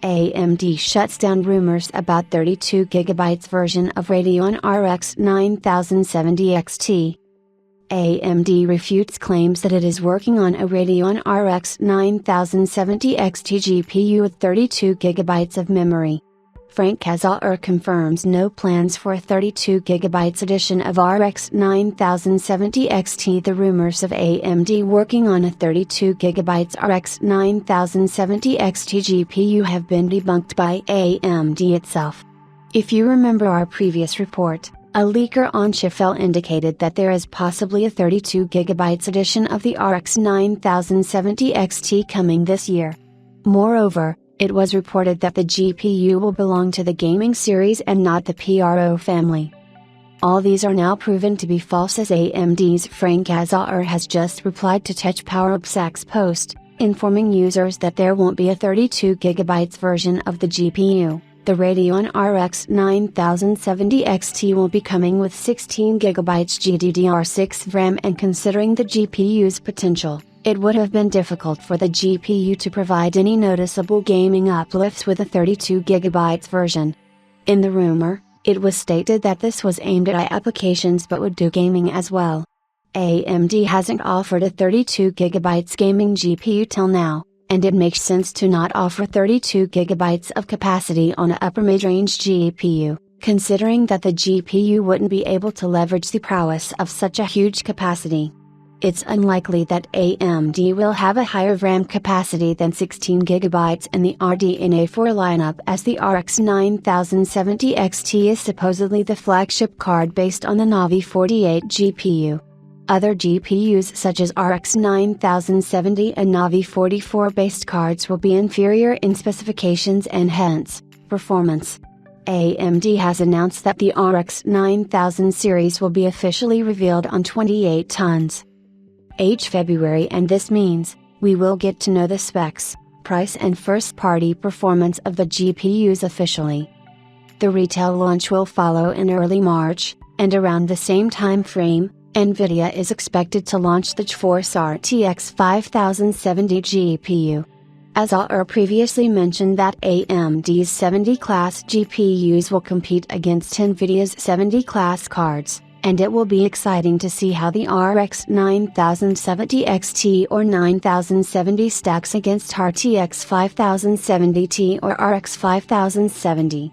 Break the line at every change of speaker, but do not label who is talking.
AMD shuts down rumors about 32GB version of Radeon RX 9070 XT. AMD refutes claims that it is working on a Radeon RX 9070 XT GPU with 32GB of memory. Frank Kazauer confirms no plans for a 32GB edition of RX 9070 XT. The rumors of AMD working on a 32GB RX 9070 XT GPU have been debunked by AMD itself. If you remember our previous report, a leaker on Sheffield indicated that there is possibly a 32GB edition of the RX 9070 XT coming this year. Moreover, it was reported that the GPU will belong to the gaming series and not the PRO family. All these are now proven to be false, as AMD's Frank Kazauer has just replied to TechPowerUpSac's post, informing users that there won't be a 32GB version of the GPU. The Radeon RX 9070 XT will be coming with 16GB GDDR6 RAM, and considering the GPU's potential, it would have been difficult for the GPU to provide any noticeable gaming uplifts with a 32GB version. In the rumor, it was stated that this was aimed at AI applications but would do gaming as well. AMD hasn't offered a 32GB gaming GPU till now, and it makes sense to not offer 32GB of capacity on an upper mid-range GPU, considering that the GPU wouldn't be able to leverage the prowess of such a huge capacity. It's unlikely that AMD will have a higher RAM capacity than 16GB in the RDNA 4 lineup, as the RX 9070 XT is supposedly the flagship card based on the Navi 48 GPU. Other GPUs such as RX 9070 and Navi 44 based cards will be inferior in specifications and hence, performance. AMD has announced that the RX 9000 series will be officially revealed on 28 tons. February, and this means, we will get to know the specs, price and first-party performance of the GPUs officially. The retail launch will follow in early March, and around the same time frame, NVIDIA is expected to launch the GeForce RTX 5070 GPU. As Kazauer previously mentioned that AMD's 70 class GPUs will compete against NVIDIA's 70 class cards, and it will be exciting to see how the RX 9070 XT or 9070 stacks against RTX 5070 Ti or RX 5070.